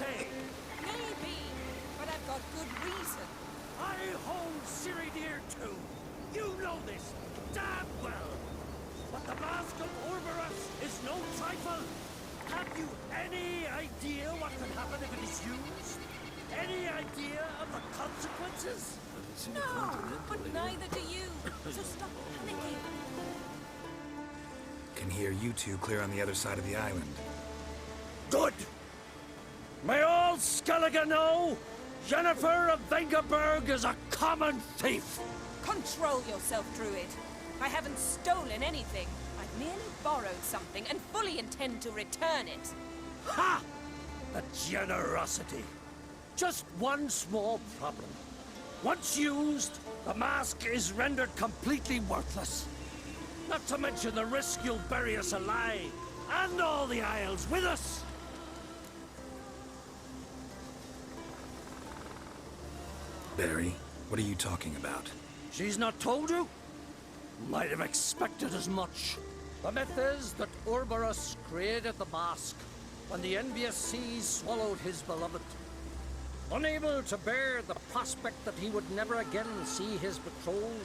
say? Maybe, but I've got good reason. I hold Ciri dear too. You know this damn well. But the mask of Orberus is no trifle. Have you any idea what could happen if it is used? Any idea of the consequences? No, but neither do you. So stop panicking. Can hear you two clear on the other side of the island. Good! May all Skellige know, Yennefer of Vengerberg is a common thief! Control yourself, Druid. I haven't stolen anything. I've merely borrowed something and fully intend to return it. Ha! The generosity. Just one small problem. Once used, the mask is rendered completely worthless. Not to mention the risk you'll bury us alive, and all the Isles with us! Barry, what are you talking about? She's not told you? Might have expected as much. The myth is that Orberus created the mask when the envious seas swallowed his beloved. Unable to bear the prospect that he would never again see his betrothed,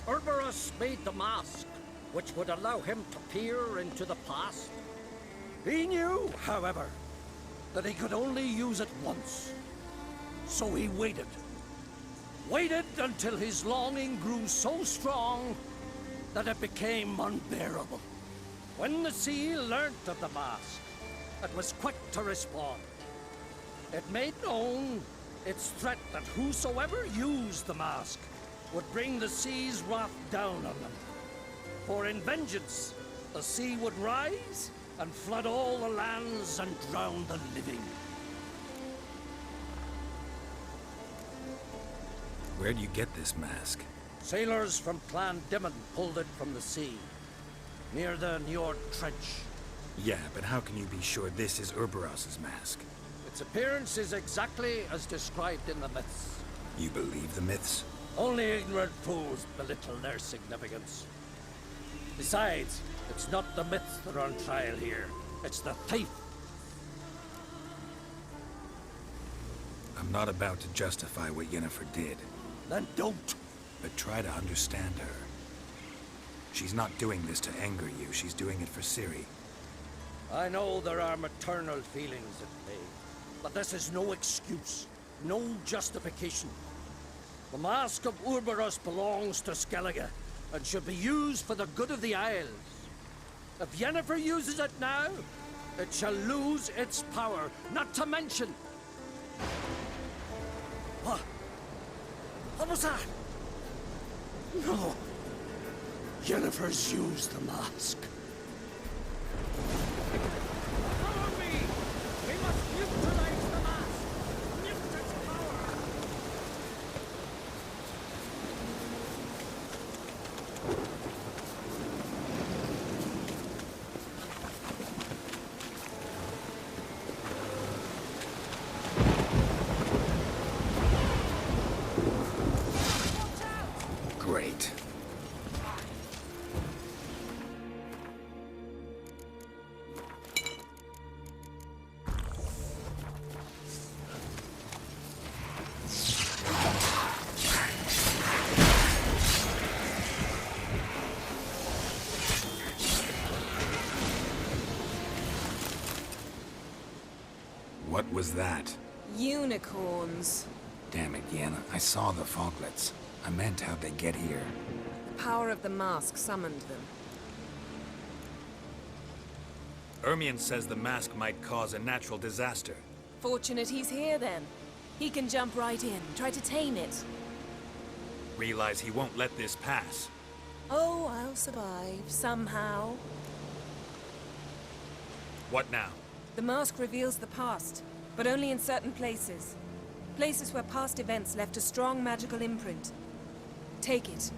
Orberus made the mask, which would allow him to peer into the past. He knew, however, that he could only use it once. So he waited. Waited until his longing grew so strong that it became unbearable. When the sea learnt of the mask, it was quick to respond. It made known its threat that whosoever used the mask would bring the sea's wrath down on them. For in vengeance, the sea would rise and flood all the lands and drown the living. Where do you get this mask? Sailors from Clan Dimon pulled it from the sea, near the Njord Trench. Yeah, but how can you be sure this is Orberus's mask? Its appearance is exactly as described in the myths. You believe the myths? Only ignorant fools belittle their significance. Besides, it's not the myths that are on trial here. It's the thief. I'm not about to justify what Yennefer did. Then don't. But try to understand her. She's not doing this to anger you, she's doing it for Ciri. I know there are maternal feelings at play, but this is no excuse, no justification. The mask of Orberus belongs to Skellige, and should be used for the good of the Isles. If Yennefer uses it now, it shall lose its power, not to mention... What? What was that? No. Yennefer's used the mask. Follow me! We must neutralize the mask! Lift its power! Great. What was that? Unicorns. Damn it, Yenna. I saw the foglets. I meant how'd they get here. The power of the mask summoned them. Ermion says the mask might cause a natural disaster. Fortunate he's here then. He can jump right in, try to tame it. Realize he won't let this pass. Oh, I'll survive, somehow. What now? The mask reveals the past, but only in certain places. Places where past events left a strong magical imprint. Take it.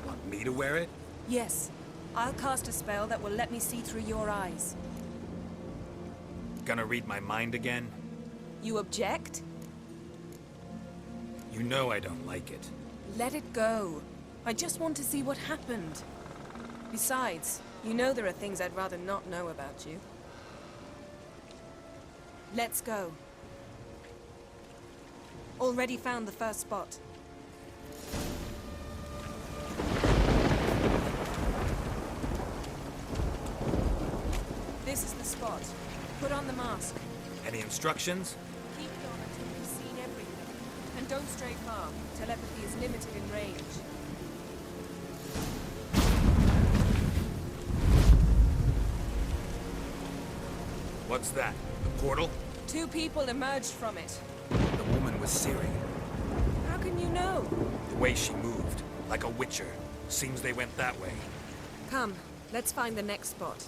Want me to wear it? Yes. I'll cast a spell that will let me see through your eyes. Gonna read my mind again? You object? You know I don't like it. Let it go. I just want to see what happened. Besides, you know there are things I'd rather not know about you. Let's go. Already found the first spot. This is the spot. Put on the mask. Any instructions? Keep it on until you've seen everything. And don't stray far. Telepathy is limited in range. What's that? A portal? 2 people emerged from it. The woman was Ciri. How can you know? The way she moved, like a witcher. Seems they went that way. Come, let's find the next spot.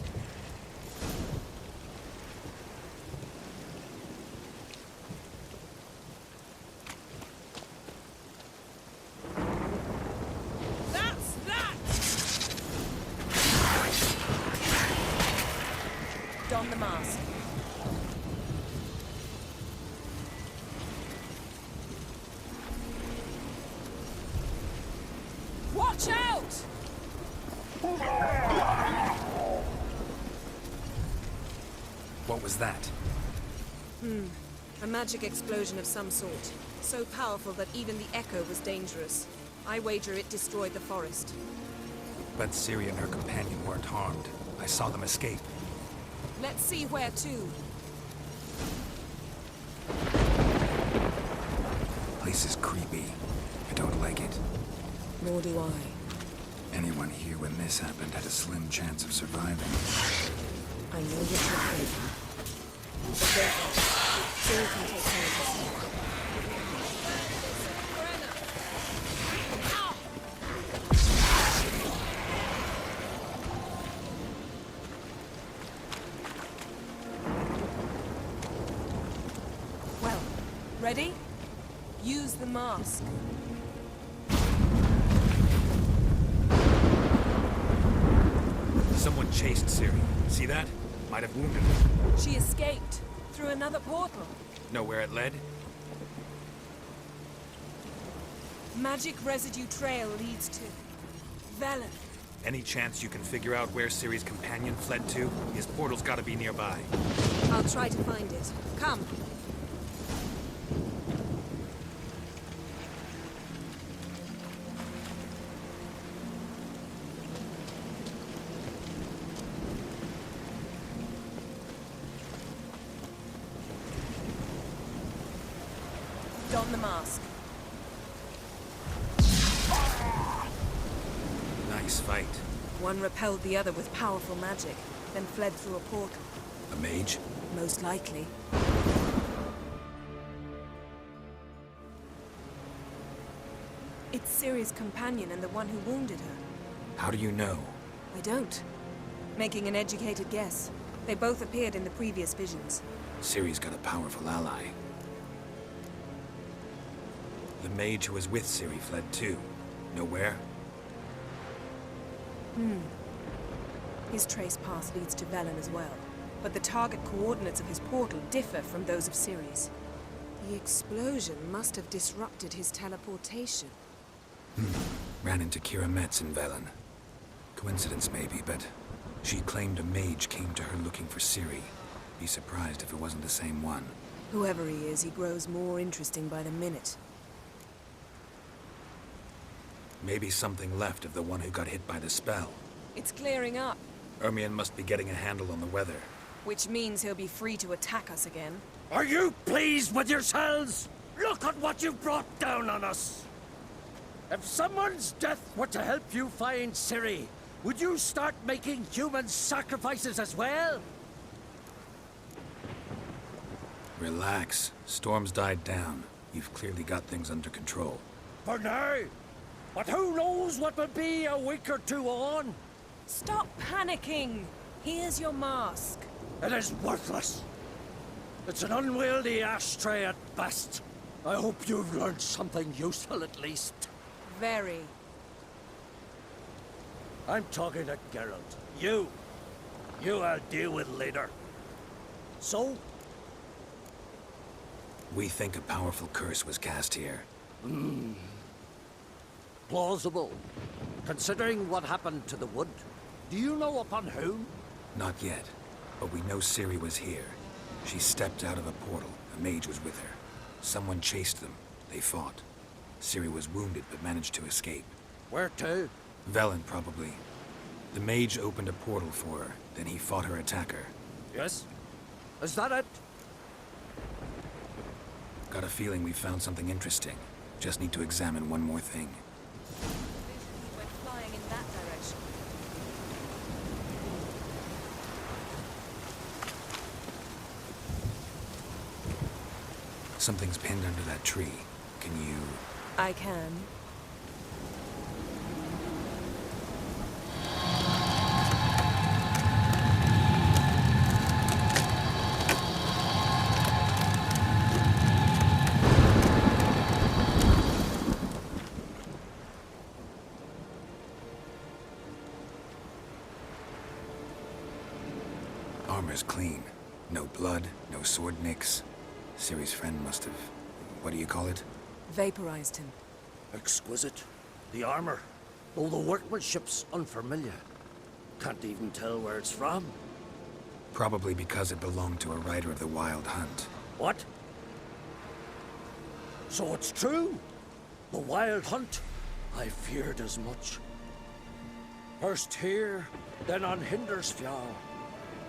That's that! Don the mask. Watch out! What was that? A magic explosion of some sort. So powerful that even the echo was dangerous. I wager it destroyed the forest. But Ciri and her companion weren't harmed. I saw them escape. Let's see where to. Place is creepy. I don't like it. Nor do I. Anyone here when this happened had a slim chance of surviving. I know what you're thinking. But therefore, Ciri can take care of herself. Well, ready? Use the mask. Someone chased Ciri. See that? Might have wounded her. She escaped through another portal. Know where it led? Magic residue trail leads to Velen. Any chance you can figure out where Ciri's companion fled to? His portal's gotta be nearby. I'll try to find it. Come. Don the mask. Nice fight. One repelled the other with powerful magic, then fled through a portal. A mage? Most likely. It's Ciri's companion and the one who wounded her. How do you know? I don't. Making an educated guess. They both appeared in the previous visions. Ciri's got a powerful ally. The mage who was with Ciri fled too. Know where? His trace path leads to Velen as well. But the target coordinates of his portal differ from those of Ciri's. The explosion must have disrupted his teleportation. Ran into Kira Metz in Velen. Coincidence maybe, but she claimed a mage came to her looking for Ciri. Be surprised if it wasn't the same one. Whoever he is, he grows more interesting by the minute. Maybe something left of the one who got hit by the spell. It's clearing up, Ermion must be getting a handle on the weather. which means he'll be free to attack us again. Are you pleased with yourselves? Look at what you've brought down on us. If someone's death were to help you find Ciri, would you start making human sacrifices as well? Relax. Storm's died down. You've clearly got things under control. For now. But who knows what will be a week or two on? Stop panicking! Here's your mask. It is worthless. It's an unwieldy ashtray at best. I hope you've learned something useful at least. Very. I'm talking to Geralt. You I'll deal with later. So? We think a powerful curse was cast here. Plausible. Considering what happened to the wood. Do you know upon whom? Not yet, but we know Ciri was here. She stepped out of a portal. A mage was with her. Someone chased them. They fought. Ciri was wounded but managed to escape. Where to? Velen, probably. The mage opened a portal for her, then he fought her attacker. Yes? Is that it? Got a feeling we found something interesting. Just need to examine one more thing. Went flying in that direction. Something's pinned under that tree. Can you... I can. Armor's clean. No blood, no sword nicks. Ciri's friend must have... what do you call it? Vaporized him. Exquisite. The armor, though the workmanship's unfamiliar. Can't even tell where it's from. Probably because it belonged to a rider of the Wild Hunt. What? So it's true? The Wild Hunt? I feared as much. First here, then on Hindersfjall.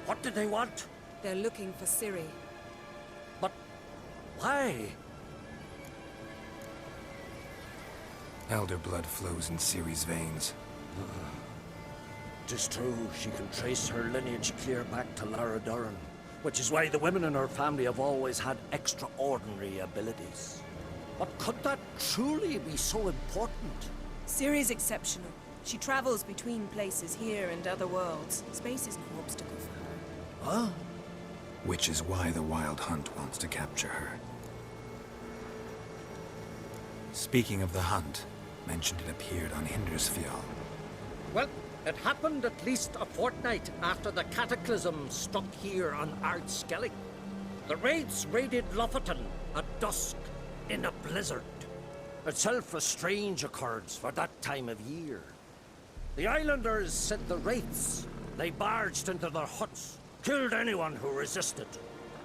What did they want? They're looking for Ciri. But why? Elder blood flows in Ciri's veins. Tis true, she can trace her lineage clear back to Lara Duran, which is why the women in her family have always had extraordinary abilities. But could that truly be so important? Ciri's exceptional. She travels between places here and other worlds. Space is no obstacle for her. Huh? Which is why the Wild Hunt wants to capture her. Speaking of the hunt, mentioned it appeared on Hindersfjall. Well, it happened at least a fortnight after the cataclysm struck here on Eğer Skellige. The raids raided Lofoten at dusk in a blizzard. Itself a strange occurrence for that time of year. The islanders sent the wraiths. They barged into their huts, killed anyone who resisted,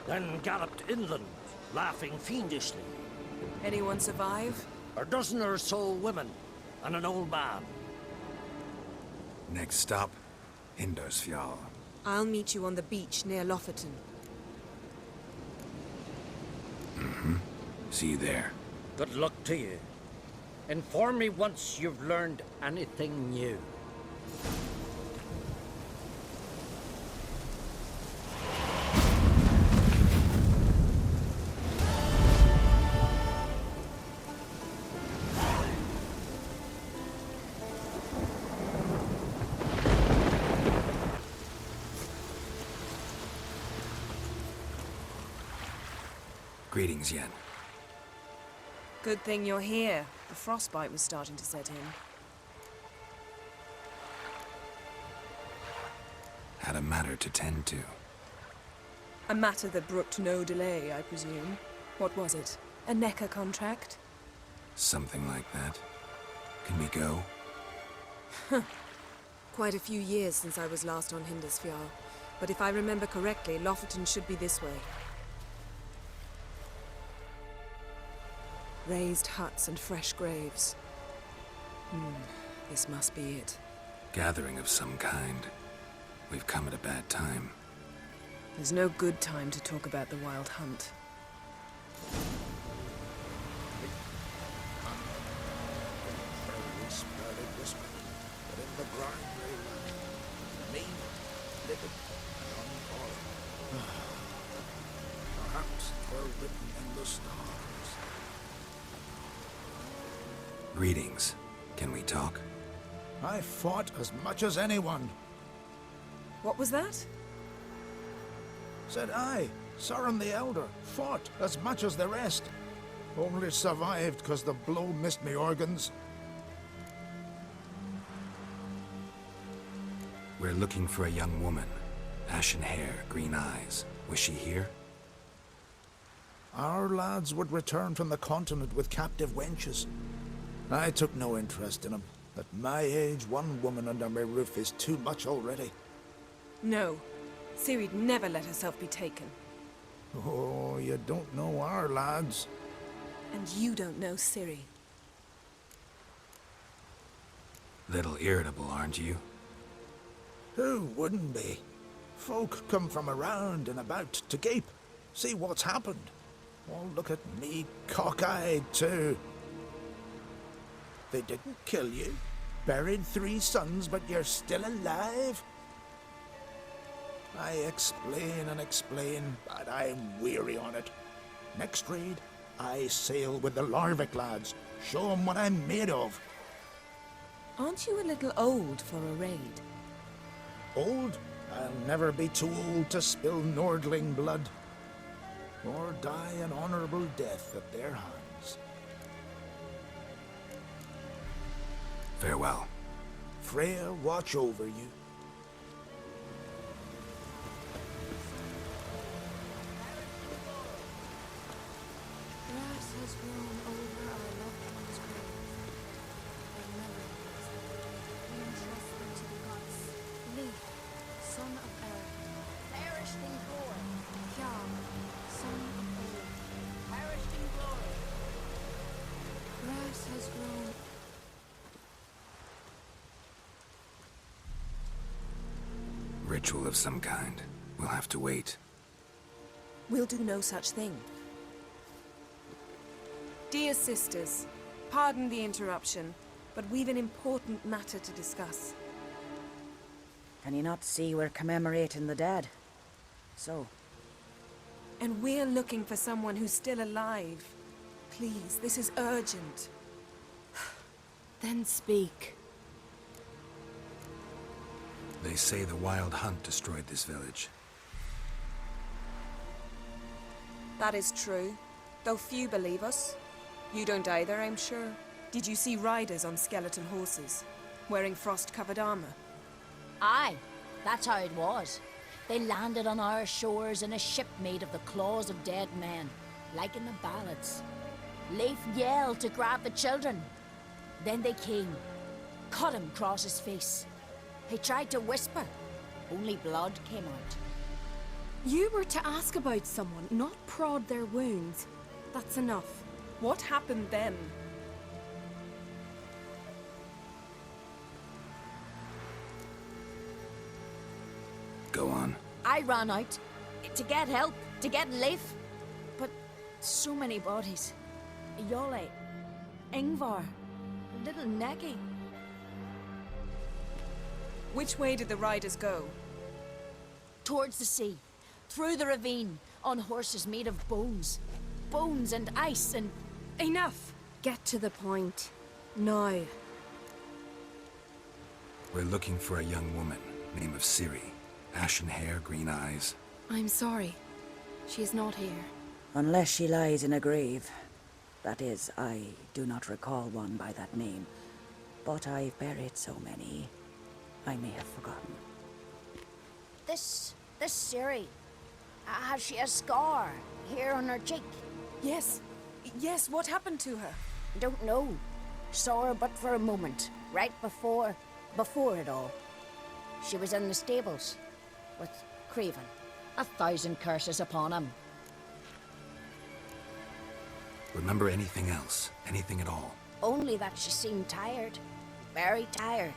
then galloped inland, laughing fiendishly. Anyone survive? A dozen or so women, and an old man. Next stop, Hindersfjall. I'll meet you on the beach near Lofoten. See you there. Good luck to you. Inform me once you've learned anything new. Greetings, Yen. Good thing you're here. The frostbite was starting to set in. Had a matter to tend to. A matter that brooked no delay, I presume. What was it? A NECA contract? Something like that. Can we go? Quite a few years since I was last on Hindersfjall. But if I remember correctly, Lofoten should be this way. Raised huts and fresh graves. This must be it. Gathering of some kind. We've come at a bad time. There's no good time to talk about the Wild Hunt. Perhaps they're written in the stars. Greetings. Can we talk? I fought as much as anyone. What was that? Said I, Sauron the Elder, fought as much as the rest. Only survived because the blow missed me organs. We're looking for a young woman. Ashen hair, green eyes. Was she here? Our lads would return from the continent with captive wenches. I took no interest in them. At my age, one woman under my roof is too much already. No. Ciri'd never let herself be taken. Oh, you don't know our lads. And you don't know Ciri. Little irritable, aren't you? Who wouldn't be? Folk come from around and about to gape, see what's happened. Oh, look at me, cockeyed too. They didn't kill you. Buried 3 sons, but you're still alive? I explain and explain, but I'm weary on it. Next raid, I sail with the Larvic lads. Show 'em what I'm made of. Aren't you a little old for a raid? Old? I'll never be too old to spill Nordling blood. Or die an honorable death at their hands. Farewell. Freya, watch over you. Grass has grown over our loved one's grave. Their memories, we entrust them to the gods. Leaf, son of Erin, perished in glory. Kjar, son of Odin, perished in glory. Grass has grown. Ritual of some kind. We'll have to wait. We'll do no such thing. Dear sisters, pardon the interruption, but we've an important matter to discuss. Can you not see we're commemorating the dead? So, And we're looking for someone who's still alive. Please, this is urgent. Then speak. They say the Wild Hunt destroyed this village. That is true, though few believe us. You don't either, I'm sure. Did you see riders on skeleton horses, wearing frost-covered armor? Aye, that's how it was. They landed on our shores in a ship made of the claws of dead men, like in the ballads. Leif yelled to grab the children. Then they came, cut him across his face. He tried to whisper, only blood came out. You were to ask about someone, not prod their wounds. That's enough. What happened then? Go on. I ran out to get help, to get Leif. But so many bodies. Yolle, Ingvar, little Necky. Which way did the riders go? Towards the sea, through the ravine, on horses made of bones. Bones and ice and... Enough! Get to the point. Now. We're looking for a young woman, name of Ciri. Ashen hair, green eyes. I'm sorry. She is not here. unless she lies in a grave. That is, I do not recall one by that name. But I've buried so many, I may have forgotten. This Ciri, has she a scar here on her cheek? Yes. Yes, what happened to her? Don't know. Saw her but for a moment, right before it all. She was in the stables with Craven. 1,000 curses upon him. Remember anything else? Anything at all? Only that she seemed tired. Very tired.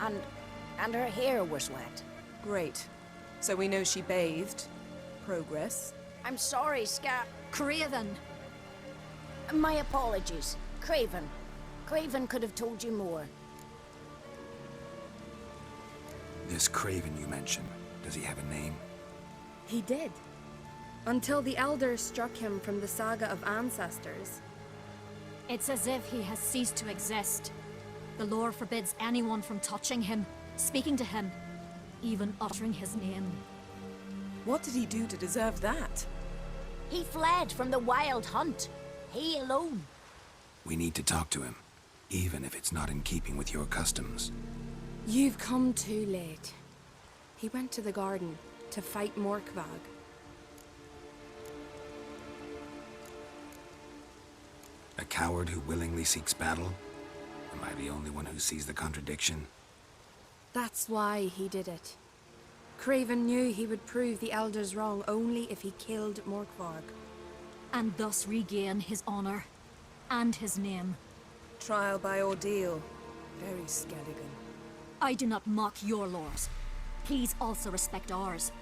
And her hair was wet. Great. So we know she bathed. Progress. I'm sorry, Craven! My apologies. Craven. Craven could have told you more. This Craven you mentioned, does he have a name? He did. Until the elders struck him from the saga of ancestors. It's as if he has ceased to exist. The lore forbids anyone from touching him, speaking to him, even uttering his name. What did he do to deserve that? He fled from the Wild Hunt. He alone. We need to talk to him, even if it's not in keeping with your customs. You've come too late. He went to the garden to fight Morkvag. A coward who willingly seeks battle? Am I the only one who sees the contradiction? That's why he did it. Craven knew he would prove the elders wrong only if he killed Morkvarg. And thus regain his honor and his name. Trial by ordeal. Very Skellige. I do not mock your laws. Please also respect ours.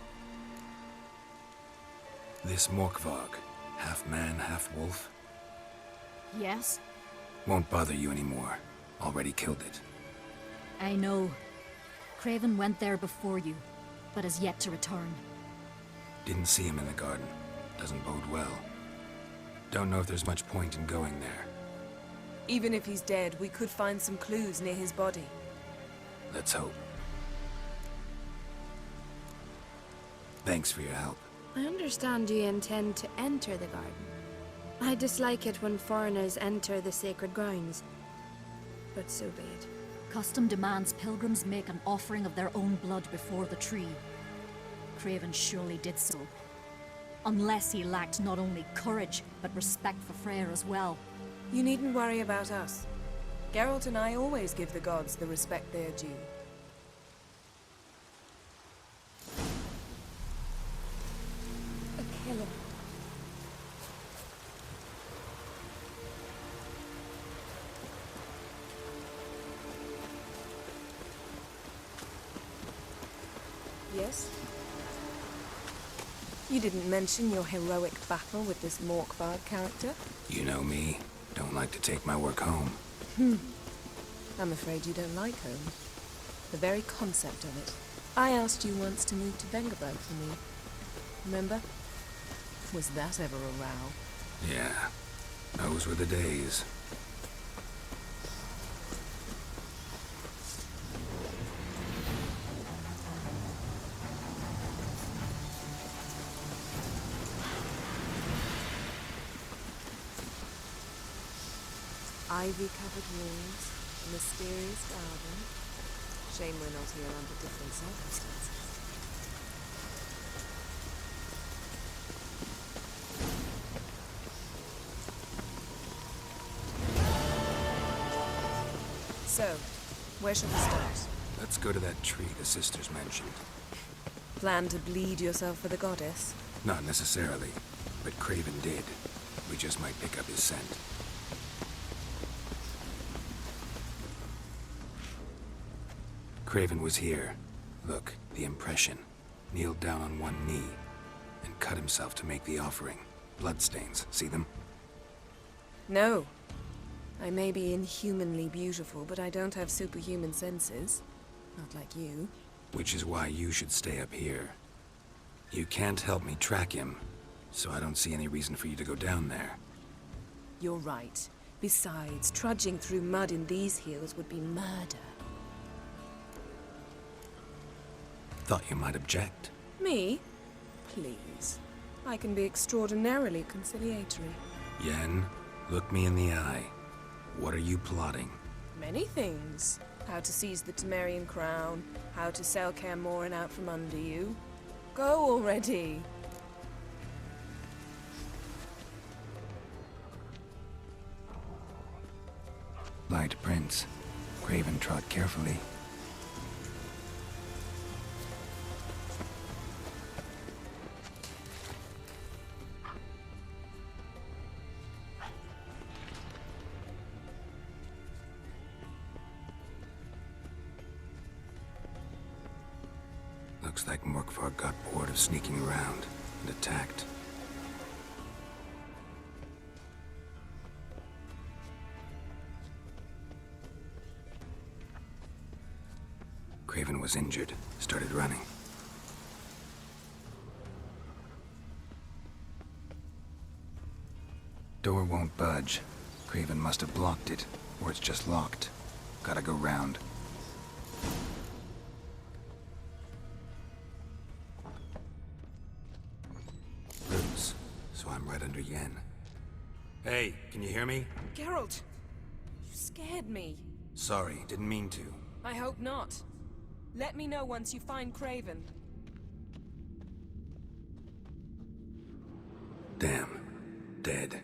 This Morkvarg, half man, half wolf, Yes? won't bother you anymore. Already killed it. I know. Craven went there before you, but is yet to return. Didn't see him in the garden. Doesn't bode well. Don't know if there's much point in going there. Even if he's dead, we could find some clues near his body. Let's hope. Thanks for your help. I understand you intend to enter the garden. I dislike it when foreigners enter the sacred grounds. But so be it. Custom demands pilgrims make an offering of their own blood before the tree. Craven surely did so. Unless he lacked not only courage, but respect for Freyr as well. You needn't worry about us. Geralt and I always give the gods the respect they are due. A killer. Yes? You didn't mention your heroic battle with this Morkvarg character? You know me. Don't like to take my work home. I'm afraid you don't like home. The very concept of it. I asked you once to move to Vengerberg for me. Remember? Was that ever a row? Yeah. Those were the days. Ivy-covered walls, a mysterious garden. Shame we're not here under different circumstances. So, where shall we start? Let's go to that tree the sisters mentioned. Plan to bleed yourself for the goddess? Not necessarily, but Craven did. We just might pick up his scent. Craven was here. Look, the impression. Kneeled down on one knee and cut himself to make the offering. Bloodstains, see them? No. I may be inhumanly beautiful, but I don't have superhuman senses. Not like you. Which is why you should stay up here. You can't help me track him, so I don't see any reason for you to go down there. You're right. Besides, trudging through mud in these heels would be murder. Thought you might object. Me? Please. I can be extraordinarily conciliatory. Yen, look me in the eye. What are you plotting? Many things. How to seize the Temerian crown, how to sell Kaer Morhen out from under you. Go already! Light prince. Craven trod carefully. Looks like Morkvarg got bored of sneaking around and attacked. Craven was injured, started running. Door won't budge. Craven must have blocked it, or it's just locked. Gotta go round. Roots, so I'm right under Yen. Hey, can you hear me? Geralt! You scared me. Sorry, didn't mean to. I hope not. Let me know once you find Craven. Damn. Dead.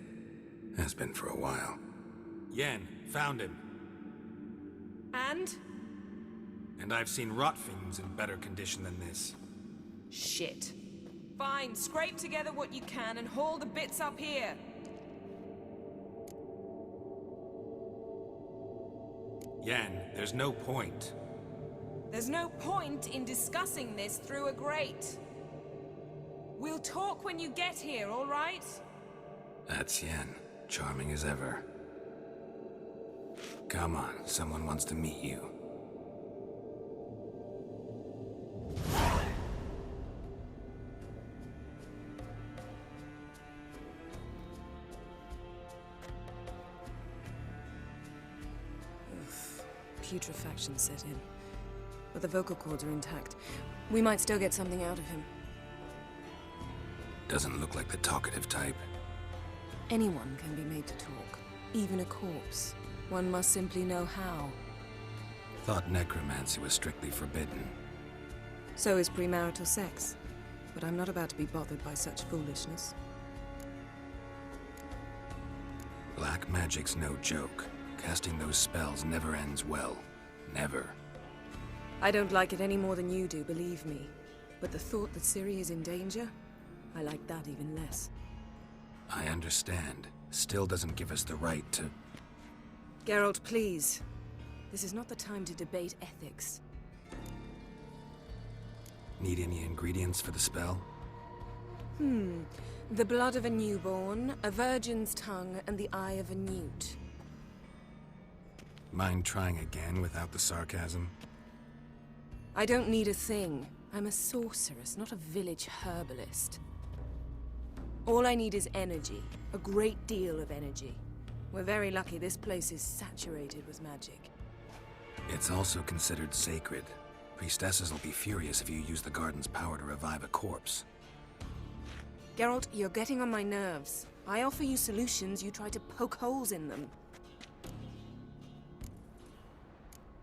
Has been for a while. Yen, found him. And? And I've seen rot fiends in better condition than this. Shit. Fine, scrape together what you can and haul the bits up here. Yen, there's no point. There's no point in discussing this through a grate. We'll talk when you get here, all right? That's Yen, charming as ever. Come on, someone wants to meet you. Putrefaction set in. But the vocal cords are intact. We might still get something out of him. Doesn't look like the talkative type. Anyone can be made to talk. Even a corpse. One must simply know how. Thought necromancy was strictly forbidden. So is premarital sex. But I'm not about to be bothered by such foolishness. Black magic's no joke. Casting those spells never ends well. Never. I don't like it any more than you do, believe me. But the thought that Ciri is in danger? I like that even less. I understand. Still doesn't give us the right to... Geralt, please. This is not the time to debate ethics. Need any ingredients for the spell? The blood of a newborn, a virgin's tongue, and the eye of a newt. Mind trying again without the sarcasm? I don't need a thing. I'm a sorceress, not a village herbalist. All I need is energy. A great deal of energy. We're very lucky this place is saturated with magic. It's also considered sacred. Priestesses will be furious if you use the garden's power to revive a corpse. Geralt, you're getting on my nerves. I offer you solutions, you try to poke holes in them.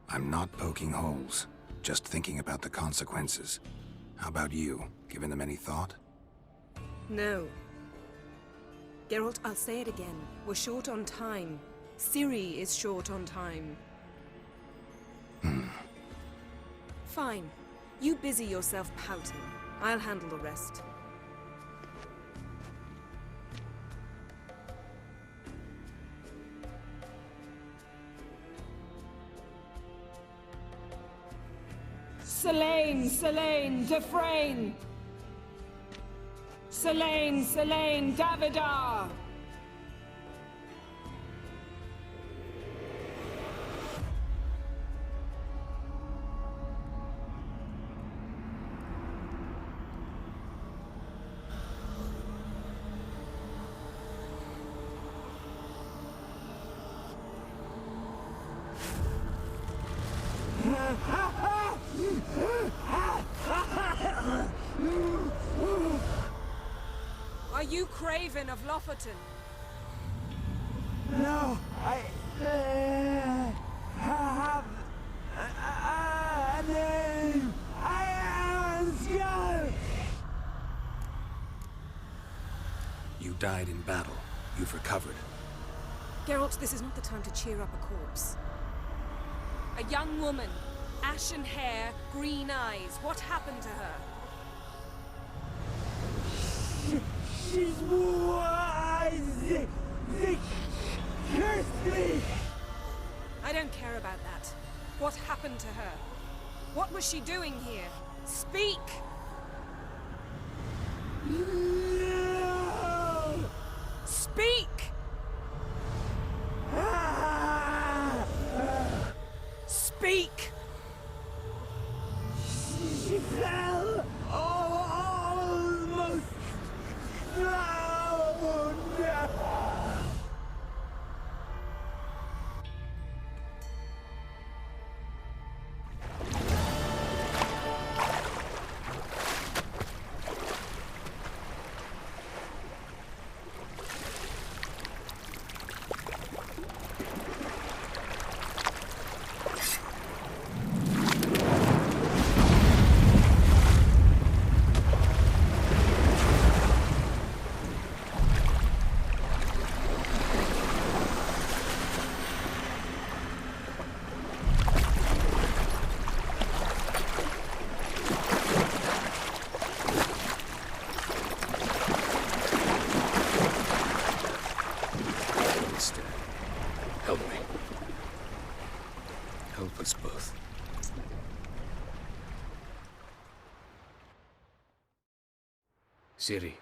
I'm not poking holes. Just thinking about the consequences. How about you? Given them any thought? No. Geralt, I'll say it again. We're short on time. Ciri is short on time. Fine. You busy yourself pouting. I'll handle the rest. Selene, Selene, Defrain! Selene, Selene, Davidar! Are you Craven of Lofoten? No, I have a name. I am Skull. You died in battle. You've recovered. Geralt, this is not the time to cheer up a corpse. A young woman, ashen hair, green eyes. What happened to her? She's wise. They cursed me. I don't care about that. What happened to her? What was she doing here? Speak! No. Speak! Speak! She fell almost drowned. Help me. Help us both. Ciri.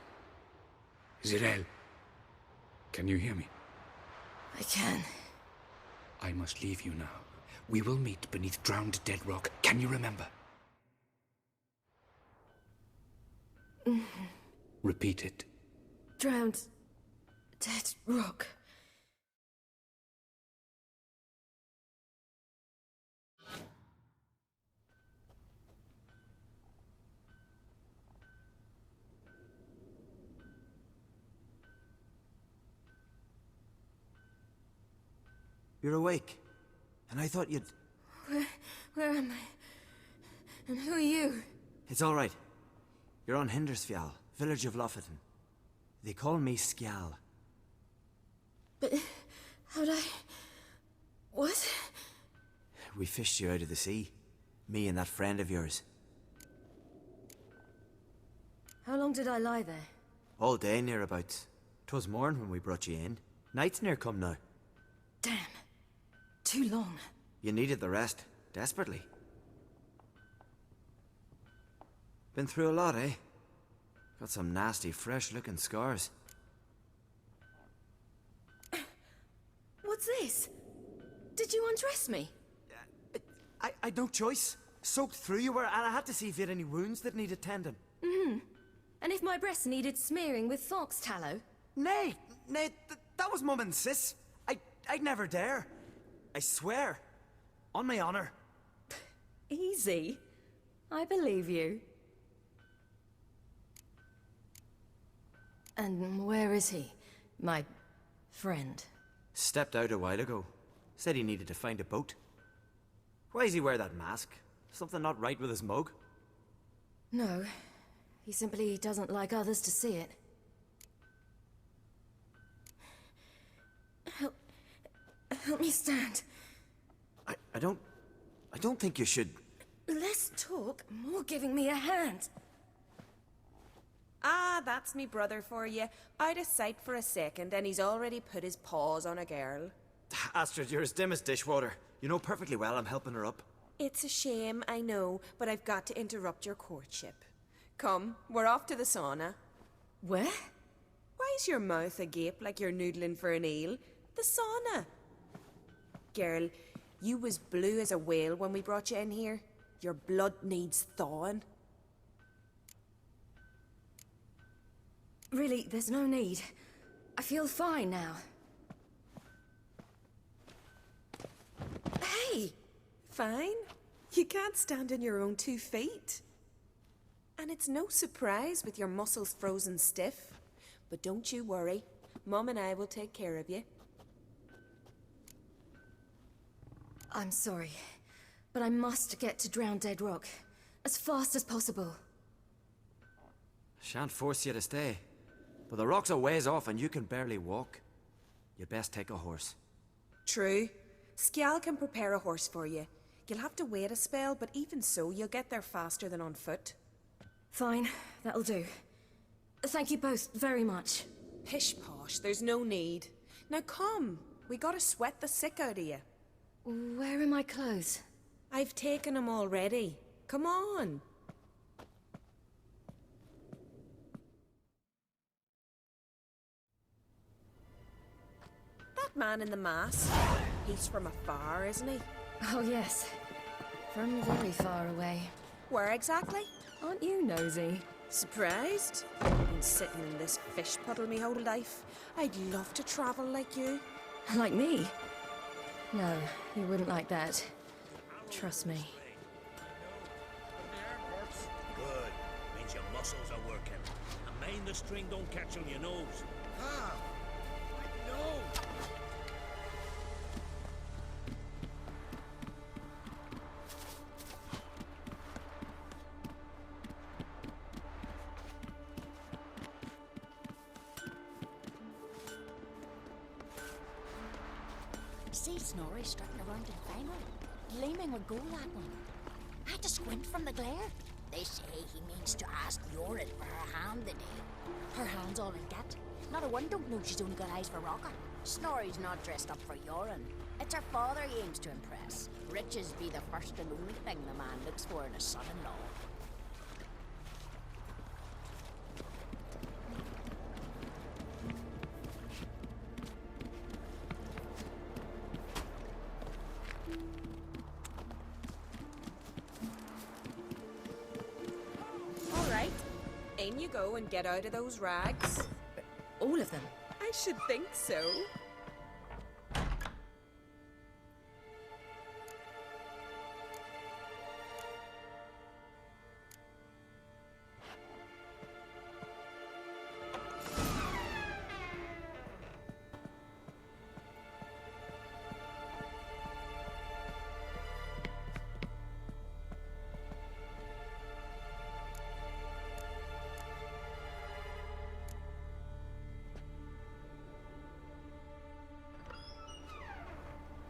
Zirel. Can you hear me? I can. I must leave you now. We will meet beneath drowned dead rock. Can you remember? Repeat it. Drowned. Dead rock. You're awake. And I thought you'd... Where am I? And who are you? It's all right. You're on Hindersfjall, village of Lofoten. They call me Skjal. But how'd I... What? We fished you out of the sea. Me and that friend of yours. How long did I lie there? All day nearabouts. 'Twas morn when we brought you in. Night's near come now. Damn. Too long. You needed the rest, desperately. Been through a lot, eh? Got some nasty, fresh-looking scars. What's this? Did you undress me? I'd no choice. Soaked through you were, and I had to see if you had any wounds that needed tending. And if my breasts needed smearing with fox tallow? Nay, that was Mum and Sis. I'd never dare. I swear. On my honor. Easy. I believe you. And where is he? My friend? Stepped out a while ago. Said he needed to find a boat. Why does he wear that mask? Something not right with his mug? No. He simply doesn't like others to see it. Help me stand. I don't think you should... Less talk, more giving me a hand. Ah, that's me brother for you. Out of sight for a second, and he's already put his paws on a girl. Astrid, you're as dim as dishwater. You know perfectly well I'm helping her up. It's a shame, I know, but I've got to interrupt your courtship. Come, we're off to the sauna. Where? Why's your mouth agape like you're noodling for an eel? The sauna. Girl, you was blue as a whale when we brought you in here. Your blood needs thawing. Really, there's no need. I feel fine now. Hey! Fine. You can't stand on your own 2 feet. And it's no surprise with your muscles frozen stiff. But don't you worry. Mum and I will take care of you. I'm sorry, but I must get to Drowned Dead Rock as fast as possible. Shan't force you to stay. But the rock's a ways off and you can barely walk. You'd best take a horse. True. Skjal can prepare a horse for you. You'll have to wait a spell, but even so, you'll get there faster than on foot. Fine, that'll do. Thank you both very much. Pish-posh, there's no need. Now come, we gotta sweat the sick out of you. Where are my clothes? I've taken them already. Come on. That man in the mask, he's from afar, isn't he? Oh yes, from very far away. Where exactly? Aren't you nosy? Surprised? I've been sitting in this fish puddle me whole life. I'd love to travel like you. Like me? No, you wouldn't like that. Trust me. Good. Means your muscles are working. And mind the string don't catch on your nose. Ah! My nose! See Snorri strutting around in Fangor, gleaming a goal at one. I had to squint from the glare. They say he means to ask Yorin for her hand the day. Her hand's all in gat. Not a one don't know she's only got eyes for rocker. Snorri's not dressed up for urine. It's her father he aims to impress. Riches be the first and only thing the man looks for in a son-in-law. All right. In you go and get out of those rags. All of them? I should think so.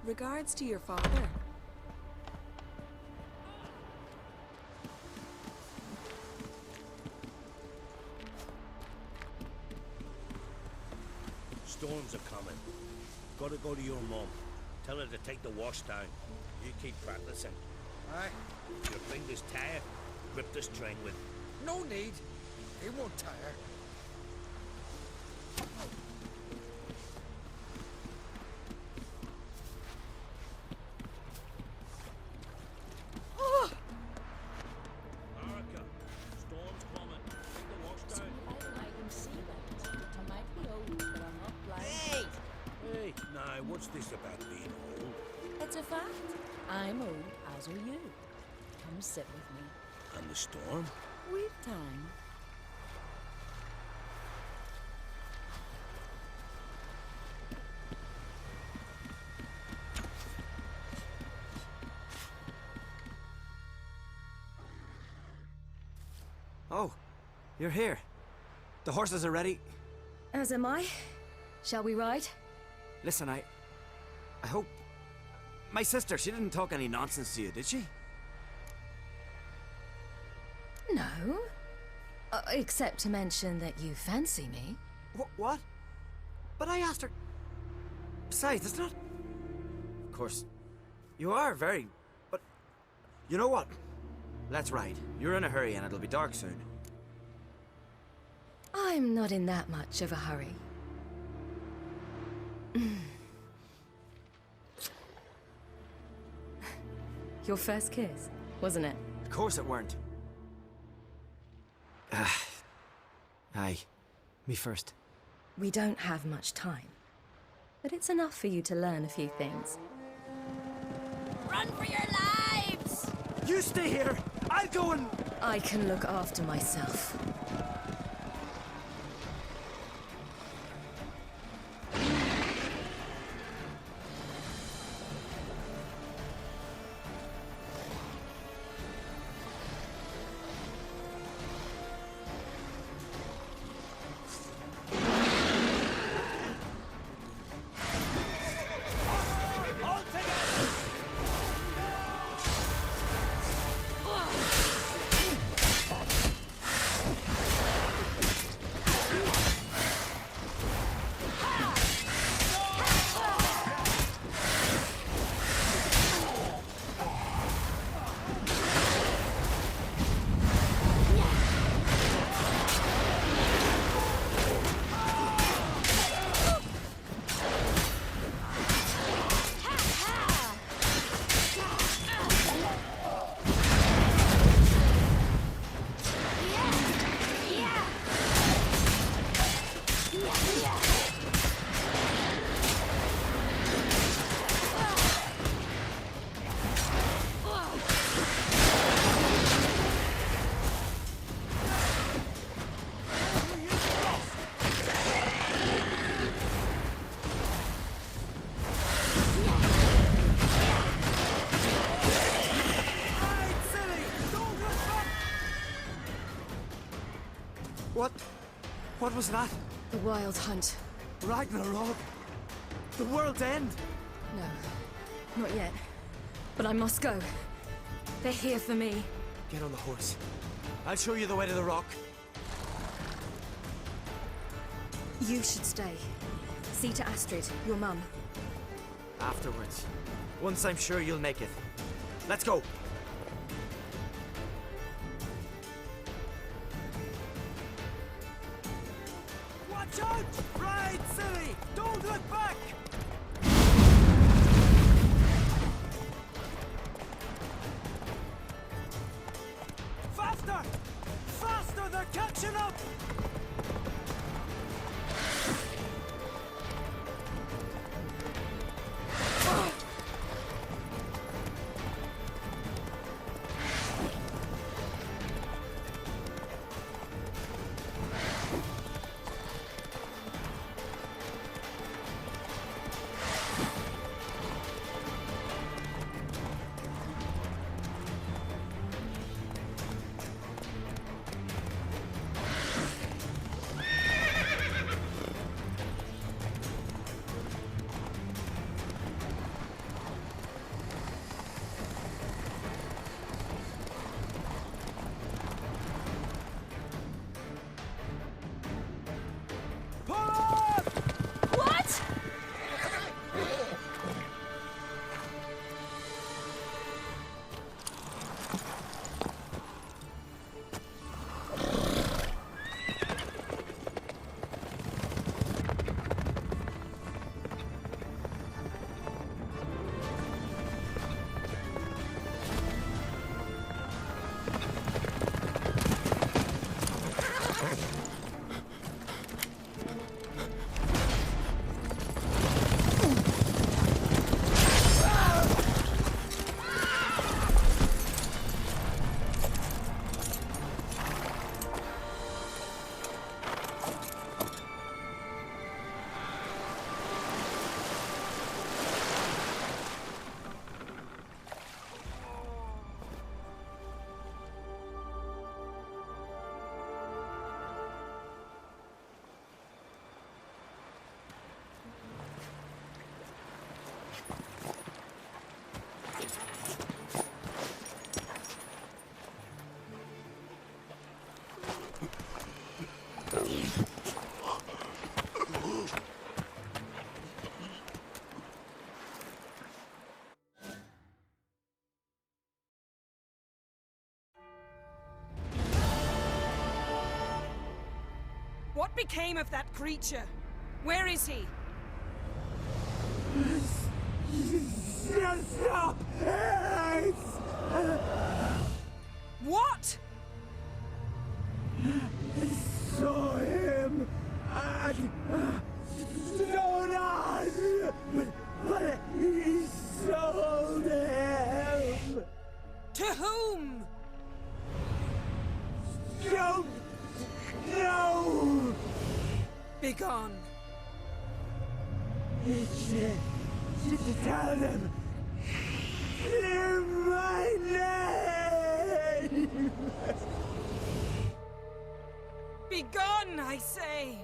Regards to your father. Storms are coming. Gotta go to your mum. Tell her to take the wash down. You keep practicing. Aye. Your fingers tired. Grip the string with... No need. He won't tire. Arica, storm's coming. Take the wash down. I can see that. I might be old, but I'm not blind. Hey! Hey, now, what's this about being old? It's a fact. I'm old, as are you. Come sit with me. And the storm? We've time. Oh, you're here. The horses are ready. As am I. Shall we ride? Listen, I hope... My sister, she didn't talk any nonsense to you, did she? No. Except to mention that you fancy me. What? But I asked her... Besides, it's not... Of course, you are very... But... You know what? Let's ride. You're in a hurry and it'll be dark soon. I'm not in that much of a hurry. Your first kiss, wasn't it? Of course it weren't. Aye. Me first. We don't have much time. But it's enough for you to learn a few things. Run for your lives! You stay here! I'll go and... I can look after myself. What was that? The Wild Hunt. Ragnarok? The world's end? No, not yet. But I must go. They're here for me. Get on the horse. I'll show you the way to the rock. You should stay. See to Astrid, your mum. Afterwards. Once I'm sure you'll make it. Let's go! Watch out! Ride, silly! Don't look back! Faster! Faster! They're catching up! What became of that creature? Where is he? Stop! What? Saw him at Stone, but he sold him. To whom? Don't know. Begone. Tell them. Clear my name. Begone, I say.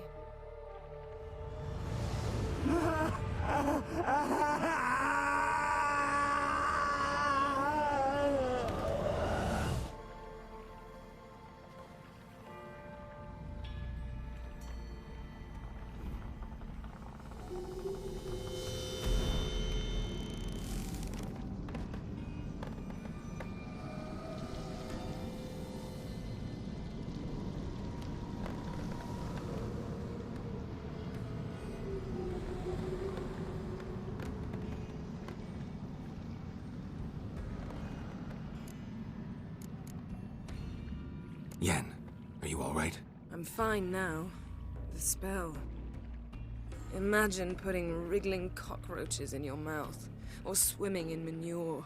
Yen, are you all right? I'm fine now. The spell. Imagine putting wriggling cockroaches in your mouth, or swimming in manure.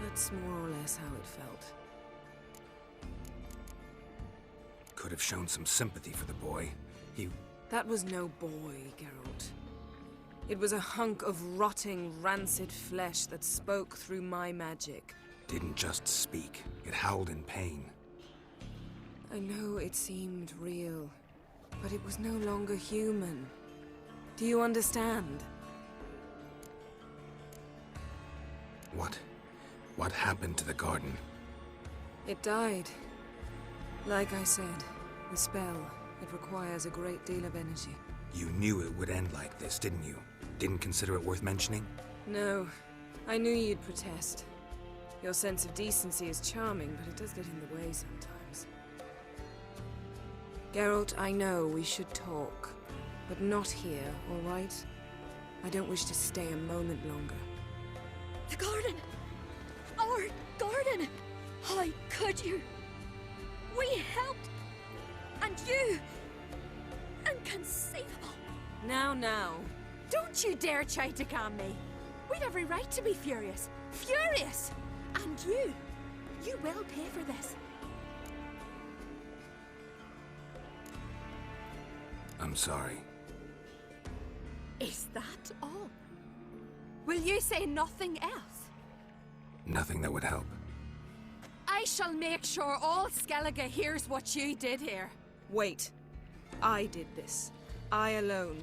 That's more or less how it felt. Could have shown some sympathy for the boy. That was no boy, Geralt. It was a hunk of rotting, rancid flesh that spoke through my magic. Didn't just speak. It howled in pain. I know it seemed real, but it was no longer human. Do you understand? What happened to the garden? It died. Like I said, the spell, it requires a great deal of energy. You knew it would end like this, didn't you? Didn't consider it worth mentioning? No. I knew you'd protest. Your sense of decency is charming, but it does get in the way sometimes. Geralt, I know we should talk, but not here, all right? I don't wish to stay a moment longer. The garden! Our garden! How could you? We helped! And you! Inconceivable! Now. Don't you dare try to calm me! We'd every right to be furious! Furious! And you will pay for this. I'm sorry. Is that all? Will you say nothing else? Nothing that would help. I shall make sure all Skellige hears what you did here. Wait. I did this. I alone.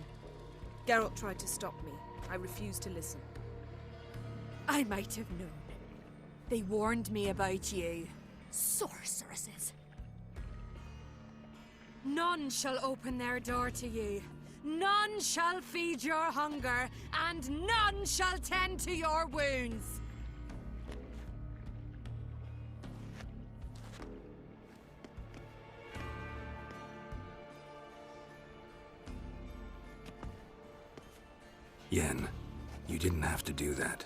Geralt tried to stop me. I refused to listen. I might have known. They warned me about you. Sorceresses. None shall open their door to you. None shall feed your hunger, and none shall tend to your wounds. Yen, you didn't have to do that.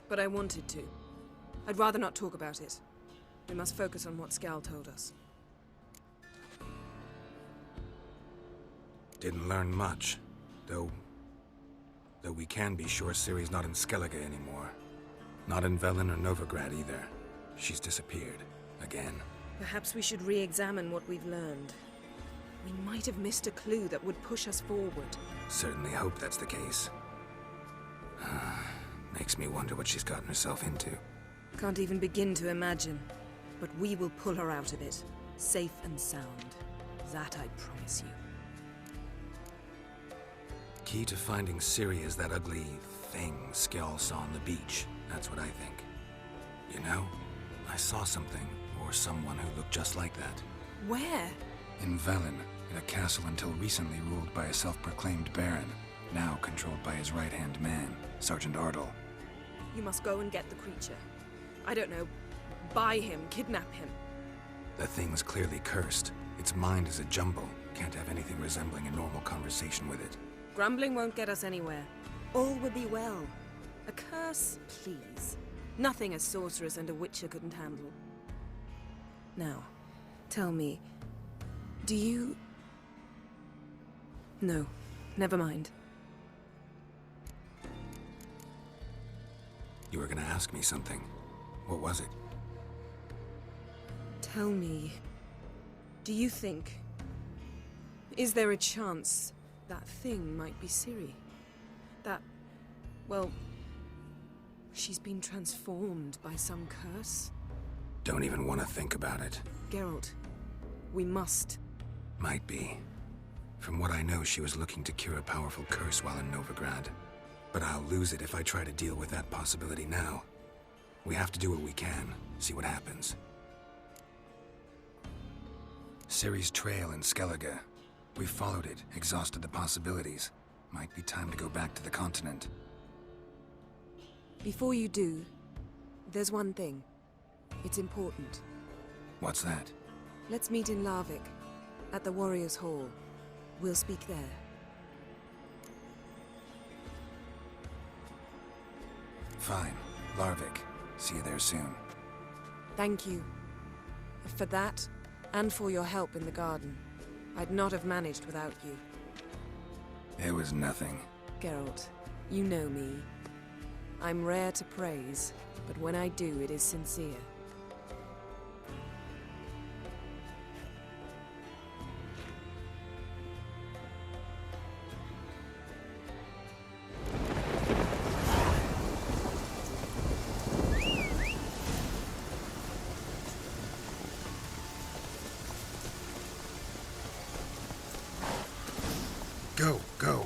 But I wanted to. I'd rather not talk about it. We must focus on what Skal told us. Didn't learn much, though we can be sure Ciri's not in Skellige anymore. Not in Velen or Novigrad either. She's disappeared. Again. Perhaps we should re-examine what we've learned. We might have missed a clue that would push us forward. Certainly hope that's the case. Makes me wonder what she's gotten herself into. Can't even begin to imagine. But we will pull her out of it. Safe and sound. That I promise you. Key to finding Ciri is that ugly thing Skjall saw on the beach. That's what I think. You know, I saw something, or someone who looked just like that. Where? In Velen, in a castle until recently ruled by a self-proclaimed baron, now controlled by his right-hand man, Sergeant Ardle. You must go and get the creature. I don't know, buy him, kidnap him. The thing's clearly cursed. Its mind is a jumble. Can't have anything resembling a normal conversation with it. Grumbling won't get us anywhere. All will be well. A curse, please. Nothing a sorceress and a witcher couldn't handle. Now, tell me, do you... No, never mind. You were gonna ask me something. What was it? Tell me, do you think... Is there a chance that thing might be Ciri? That, well, she's been transformed by some curse? Don't even want to think about it. Geralt, we must. Might be. From what I know, she was looking to cure a powerful curse while in Novigrad. But I'll lose it if I try to deal with that possibility now. We have to do what we can, see what happens. Ciri's trail in Skellige. We followed it, exhausted the possibilities. Might be time to go back to the continent. Before you do, there's one thing. It's important. What's that? Let's meet in Larvik, at the Warriors' Hall. We'll speak there. Fine. Larvik. See you there soon. Thank you. For that, and for your help in the garden. I'd not have managed without you. It was nothing. Geralt, you know me. I'm rare to praise, but when I do, it is sincere. Go, go.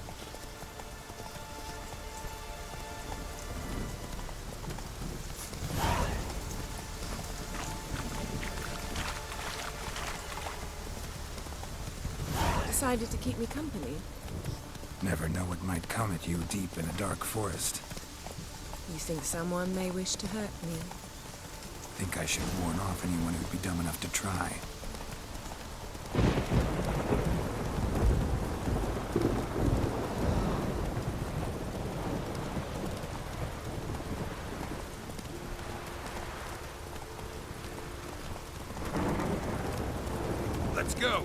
Decided to keep me company? Never know what might come at you deep in a dark forest. You think someone may wish to hurt me? Think I should warn off anyone who'd be dumb enough to try. Let's go!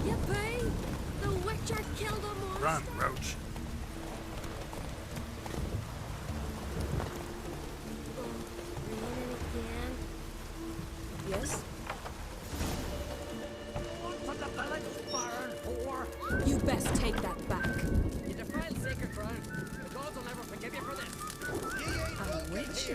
Yippee! The Witcher killed a monster! Run, Roach. Yes? From the village, Baron whore! You best take that back. You defiled sacred ground. The gods will never forgive you for this. A witch?